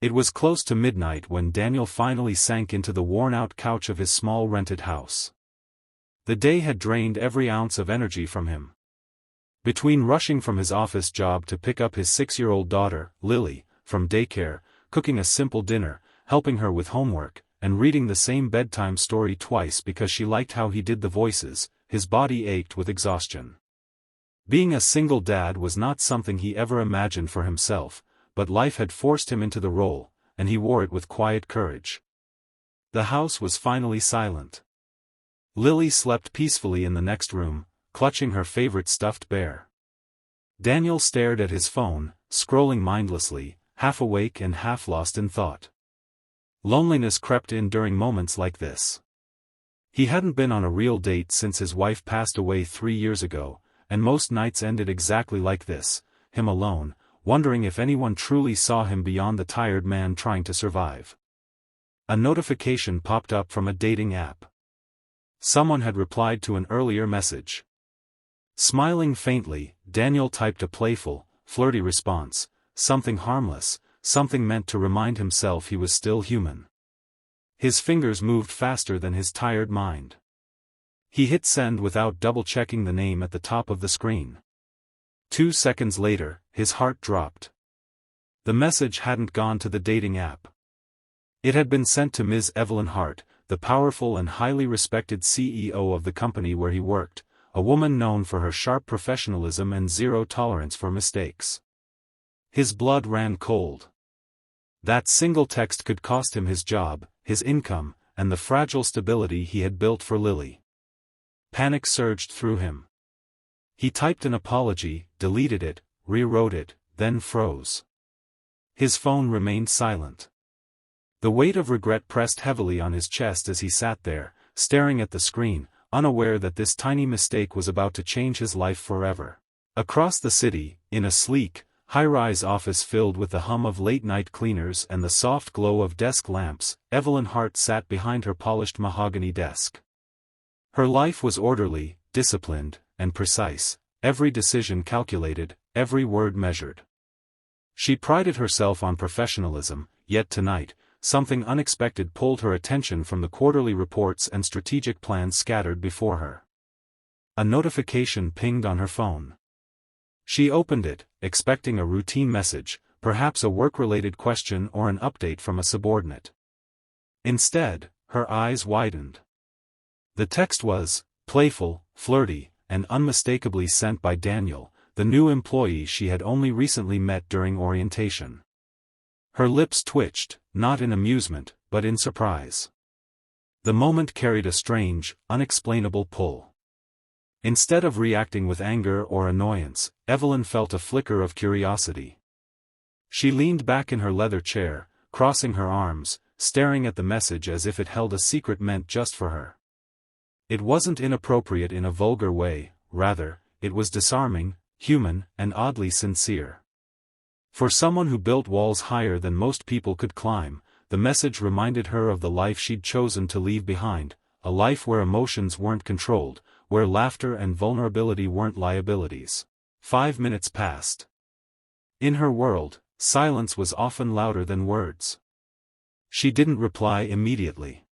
It was close to midnight when Daniel finally sank into the worn-out couch of his small rented house. The day had drained every ounce of energy from him. Between rushing from his office job to pick up his 6-year-old daughter, Lily, from daycare, cooking a simple dinner, helping her with homework, and reading the same bedtime story twice because she liked how he did the voices, his body ached with exhaustion. Being a single dad was not something he ever imagined for himself, but life had forced him into the role, and he wore it with quiet courage. The house was finally silent. Lily slept peacefully in the next room, clutching her favorite stuffed bear. Daniel stared at his phone, scrolling mindlessly, half awake and half lost in thought. Loneliness crept in during moments like this. He hadn't been on a real date since his wife passed away 3 years ago, and most nights ended exactly like this, him alone, wondering if anyone truly saw him beyond the tired man trying to survive. A notification popped up from a dating app. Someone had replied to an earlier message. Smiling faintly, Daniel typed a playful, flirty response, something harmless, something meant to remind himself he was still human. His fingers moved faster than his tired mind. He hit send without double-checking the name at the top of the screen. 2 seconds later, his heart dropped. The message hadn't gone to the dating app. It had been sent to Ms. Evelyn Hart, the powerful and highly respected CEO of the company where he worked, a woman known for her sharp professionalism and zero tolerance for mistakes. His blood ran cold. That single text could cost him his job, his income, and the fragile stability he had built for Lily. Panic surged through him. He typed an apology, deleted it, rewrote it, then froze. His phone remained silent. The weight of regret pressed heavily on his chest as he sat there, staring at the screen, unaware that this tiny mistake was about to change his life forever. Across the city, in a sleek, high-rise office filled with the hum of late-night cleaners and the soft glow of desk lamps, Evelyn Hart sat behind her polished mahogany desk. Her life was orderly, disciplined, and precise, every decision calculated, every word measured. She prided herself on professionalism, yet tonight, something unexpected pulled her attention from the quarterly reports and strategic plans scattered before her. A notification pinged on her phone. She opened it, expecting a routine message, perhaps a work-related question or an update from a subordinate. Instead, her eyes widened. The text was, playful, flirty, and unmistakably sent by Daniel, the new employee she had only recently met during orientation. Her lips twitched, not in amusement, but in surprise. The moment carried a strange, unexplainable pull. Instead of reacting with anger or annoyance, Evelyn felt a flicker of curiosity. She leaned back in her leather chair, crossing her arms, staring at the message as if it held a secret meant just for her. It wasn't inappropriate in a vulgar way, rather, it was disarming, human, and oddly sincere. For someone who built walls higher than most people could climb, the message reminded her of the life she'd chosen to leave behind, a life where emotions weren't controlled, where laughter and vulnerability weren't liabilities. 5 minutes passed. In her world, silence was often louder than words. She didn't reply immediately.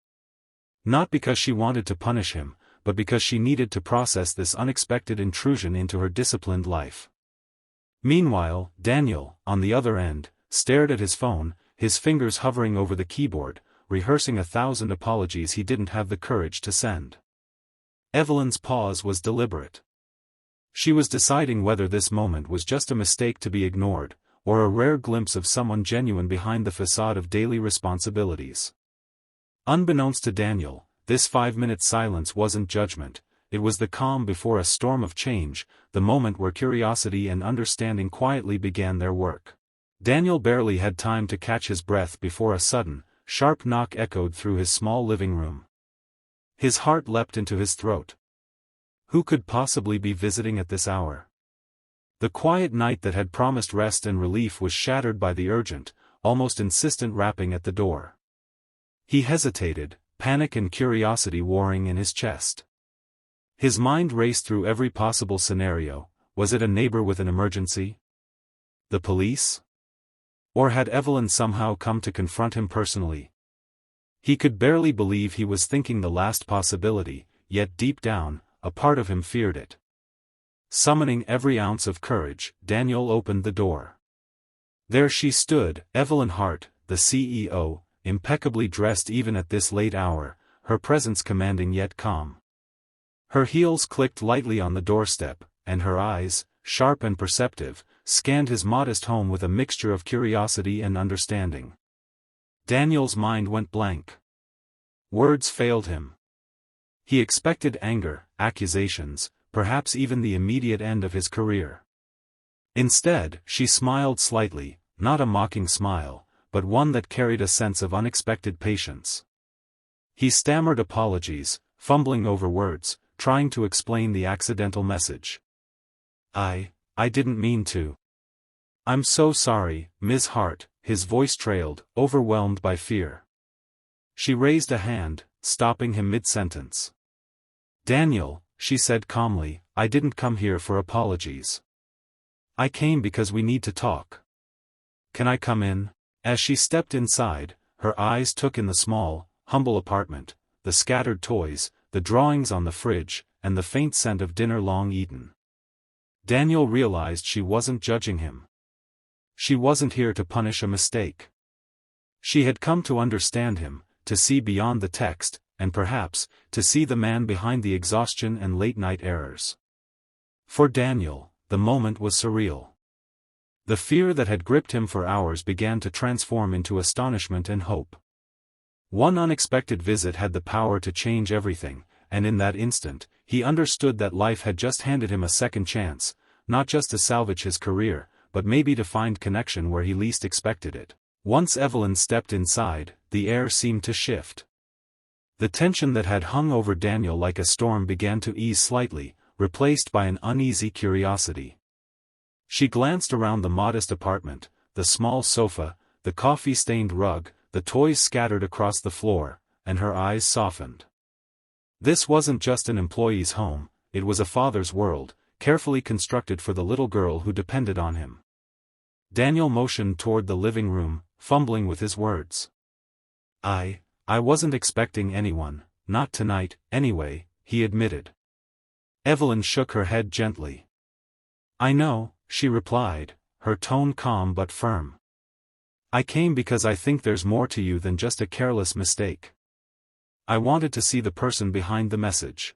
Not because she wanted to punish him, but because she needed to process this unexpected intrusion into her disciplined life. Meanwhile, Daniel, on the other end, stared at his phone, his fingers hovering over the keyboard, rehearsing 1,000 apologies he didn't have the courage to send. Evelyn's pause was deliberate. She was deciding whether this moment was just a mistake to be ignored, or a rare glimpse of someone genuine behind the facade of daily responsibilities. Unbeknownst to Daniel, this 5-minute silence wasn't judgment, it was the calm before a storm of change, the moment where curiosity and understanding quietly began their work. Daniel barely had time to catch his breath before a sudden, sharp knock echoed through his small living room. His heart leapt into his throat. Who could possibly be visiting at this hour? The quiet night that had promised rest and relief was shattered by the urgent, almost insistent rapping at the door. He hesitated, panic and curiosity warring in his chest. His mind raced through every possible scenario. Was it a neighbor with an emergency? The police? Or had Evelyn somehow come to confront him personally? He could barely believe he was thinking the last possibility, yet deep down, a part of him feared it. Summoning every ounce of courage, Daniel opened the door. There she stood, Evelyn Hart, the CEO, impeccably dressed even at this late hour, her presence commanding yet calm. Her heels clicked lightly on the doorstep, and her eyes, sharp and perceptive, scanned his modest home with a mixture of curiosity and understanding. Daniel's mind went blank. Words failed him. He expected anger, accusations, perhaps even the immediate end of his career. Instead, she smiled slightly, not a mocking smile, but one that carried a sense of unexpected patience. He stammered apologies, fumbling over words, trying to explain the accidental message. I didn't mean to. I'm so sorry, Ms. Hart, his voice trailed, overwhelmed by fear. She raised a hand, stopping him mid-sentence. Daniel, she said calmly, I didn't come here for apologies. I came because we need to talk. Can I come in? As she stepped inside, her eyes took in the small, humble apartment, the scattered toys, the drawings on the fridge, and the faint scent of dinner long eaten. Daniel realized she wasn't judging him. She wasn't here to punish a mistake. She had come to understand him, to see beyond the text, and perhaps, to see the man behind the exhaustion and late-night errors. For Daniel, the moment was surreal. The fear that had gripped him for hours began to transform into astonishment and hope. One unexpected visit had the power to change everything, and in that instant, he understood that life had just handed him a second chance, not just to salvage his career, but maybe to find connection where he least expected it. Once Evelyn stepped inside, the air seemed to shift. The tension that had hung over Daniel like a storm began to ease slightly, replaced by an uneasy curiosity. She glanced around the modest apartment, the small sofa, the coffee-stained rug, the toys scattered across the floor, and her eyes softened. This wasn't just an employee's home, it was a father's world, carefully constructed for the little girl who depended on him. Daniel motioned toward the living room, fumbling with his words. I wasn't expecting anyone, not tonight, anyway, he admitted. Evelyn shook her head gently. I know, she replied, her tone calm but firm. I came because I think there's more to you than just a careless mistake. I wanted to see the person behind the message.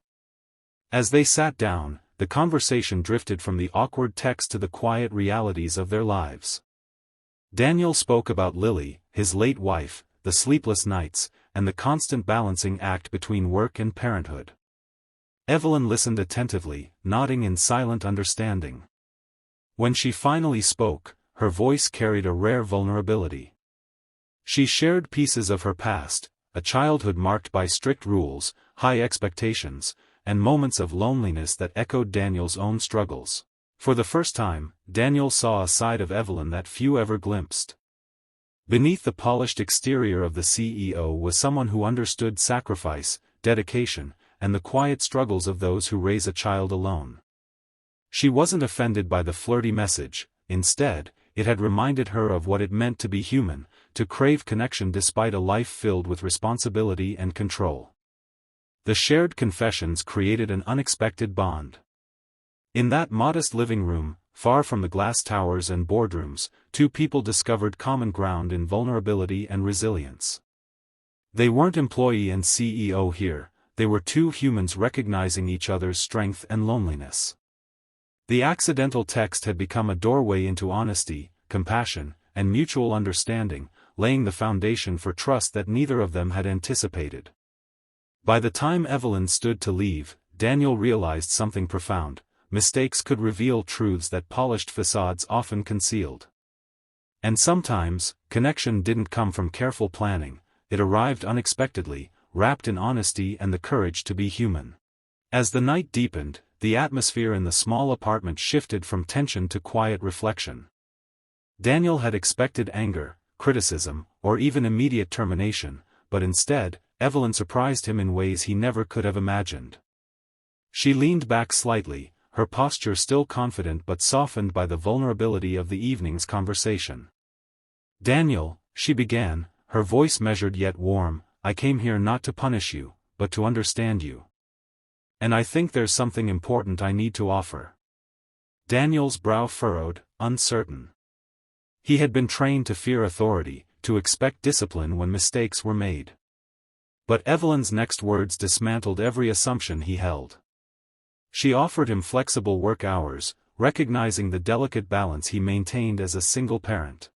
As they sat down, the conversation drifted from the awkward text to the quiet realities of their lives. Daniel spoke about Lily, his late wife, the sleepless nights, and the constant balancing act between work and parenthood. Evelyn listened attentively, nodding in silent understanding. When she finally spoke, her voice carried a rare vulnerability. She shared pieces of her past, a childhood marked by strict rules, high expectations, and moments of loneliness that echoed Daniel's own struggles. For the first time, Daniel saw a side of Evelyn that few ever glimpsed. Beneath the polished exterior of the CEO was someone who understood sacrifice, dedication, and the quiet struggles of those who raise a child alone. She wasn't offended by the flirty message, instead, it had reminded her of what it meant to be human, to crave connection despite a life filled with responsibility and control. The shared confessions created an unexpected bond. In that modest living room, far from the glass towers and boardrooms, two people discovered common ground in vulnerability and resilience. They weren't employee and CEO here, they were two humans recognizing each other's strength and loneliness. The accidental text had become a doorway into honesty, compassion, and mutual understanding, laying the foundation for trust that neither of them had anticipated. By the time Evelyn stood to leave, Daniel realized something profound. Mistakes could reveal truths that polished facades often concealed. And sometimes, connection didn't come from careful planning, it arrived unexpectedly, wrapped in honesty and the courage to be human. As the night deepened, the atmosphere in the small apartment shifted from tension to quiet reflection. Daniel had expected anger, criticism, or even immediate termination, but instead, Evelyn surprised him in ways he never could have imagined. She leaned back slightly, her posture still confident but softened by the vulnerability of the evening's conversation. Daniel, she began, her voice measured yet warm, I came here not to punish you, but to understand you. And I think there's something important I need to offer. Daniel's brow furrowed, uncertain. He had been trained to fear authority, to expect discipline when mistakes were made. But Evelyn's next words dismantled every assumption he held. She offered him flexible work hours, recognizing the delicate balance he maintained as a single parent.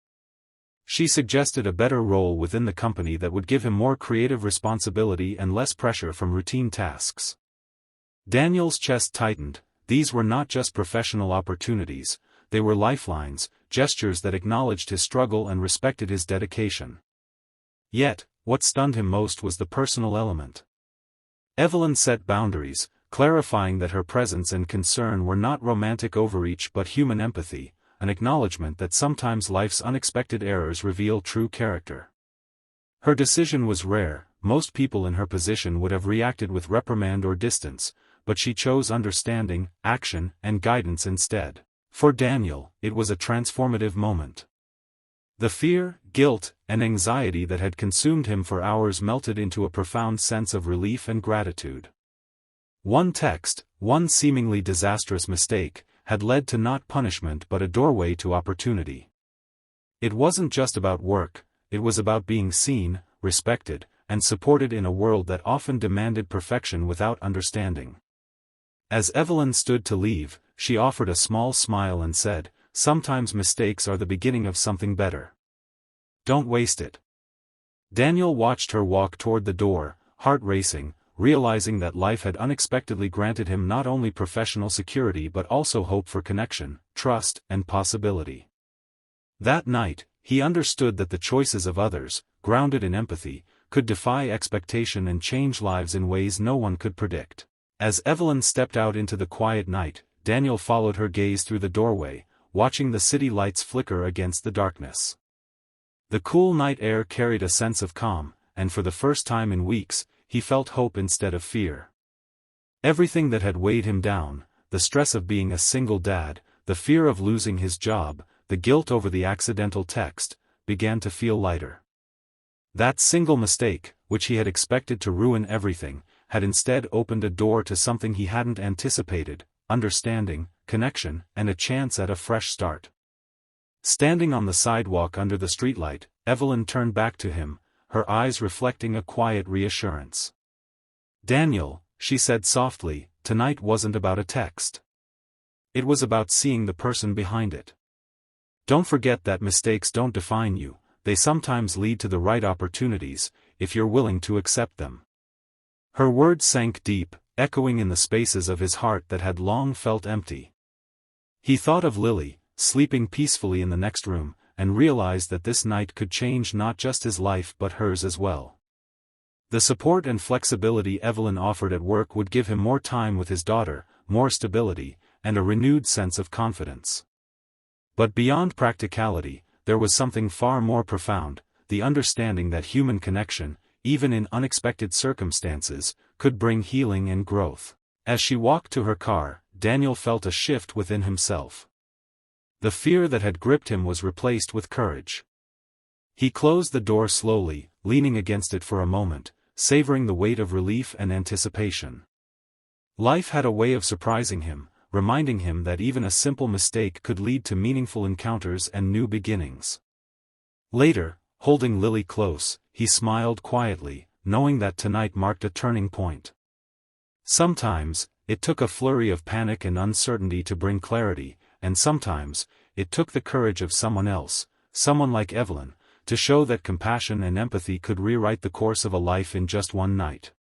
She suggested a better role within the company that would give him more creative responsibility and less pressure from routine tasks. Daniel's chest tightened. These were not just professional opportunities, they were lifelines, gestures that acknowledged his struggle and respected his dedication. Yet, what stunned him most was the personal element. Evelyn set boundaries, clarifying that her presence and concern were not romantic overreach but human empathy, an acknowledgement that sometimes life's unexpected errors reveal true character. Her decision was rare. Most people in her position would have reacted with reprimand or distance, but she chose understanding, action, and guidance instead. For Daniel, it was a transformative moment. The fear, guilt, and anxiety that had consumed him for hours melted into a profound sense of relief and gratitude. One text, one seemingly disastrous mistake, had led to not punishment but a doorway to opportunity. It wasn't just about work, it was about being seen, respected, and supported in a world that often demanded perfection without understanding. As Evelyn stood to leave, she offered a small smile and said, "Sometimes mistakes are the beginning of something better. Don't waste it." Daniel watched her walk toward the door, heart racing, realizing that life had unexpectedly granted him not only professional security but also hope for connection, trust, and possibility. That night, he understood that the choices of others, grounded in empathy, could defy expectation and change lives in ways no one could predict. As Evelyn stepped out into the quiet night, Daniel followed her gaze through the doorway, watching the city lights flicker against the darkness. The cool night air carried a sense of calm, and for the first time in weeks, he felt hope instead of fear. Everything that had weighed him down, the stress of being a single dad, the fear of losing his job, the guilt over the accidental text, began to feel lighter. That single mistake, which he had expected to ruin everything, had instead opened a door to something he hadn't anticipated: understanding, connection, and a chance at a fresh start. Standing on the sidewalk under the streetlight, Evelyn turned back to him, her eyes reflecting a quiet reassurance. "Daniel," she said softly, "tonight wasn't about a text. It was about seeing the person behind it. Don't forget that mistakes don't define you, they sometimes lead to the right opportunities, if you're willing to accept them." Her words sank deep, echoing in the spaces of his heart that had long felt empty. He thought of Lily, sleeping peacefully in the next room, and realized that this night could change not just his life but hers as well. The support and flexibility Evelyn offered at work would give him more time with his daughter, more stability, and a renewed sense of confidence. But beyond practicality, there was something far more profound: the understanding that human connection, even in unexpected circumstances, could bring healing and growth. As she walked to her car, Daniel felt a shift within himself. The fear that had gripped him was replaced with courage. He closed the door slowly, leaning against it for a moment, savoring the weight of relief and anticipation. Life had a way of surprising him, reminding him that even a simple mistake could lead to meaningful encounters and new beginnings. Later, holding Lily close, he smiled quietly, knowing that tonight marked a turning point. Sometimes, it took a flurry of panic and uncertainty to bring clarity, and sometimes, it took the courage of someone else, someone like Evelyn, to show that compassion and empathy could rewrite the course of a life in just one night.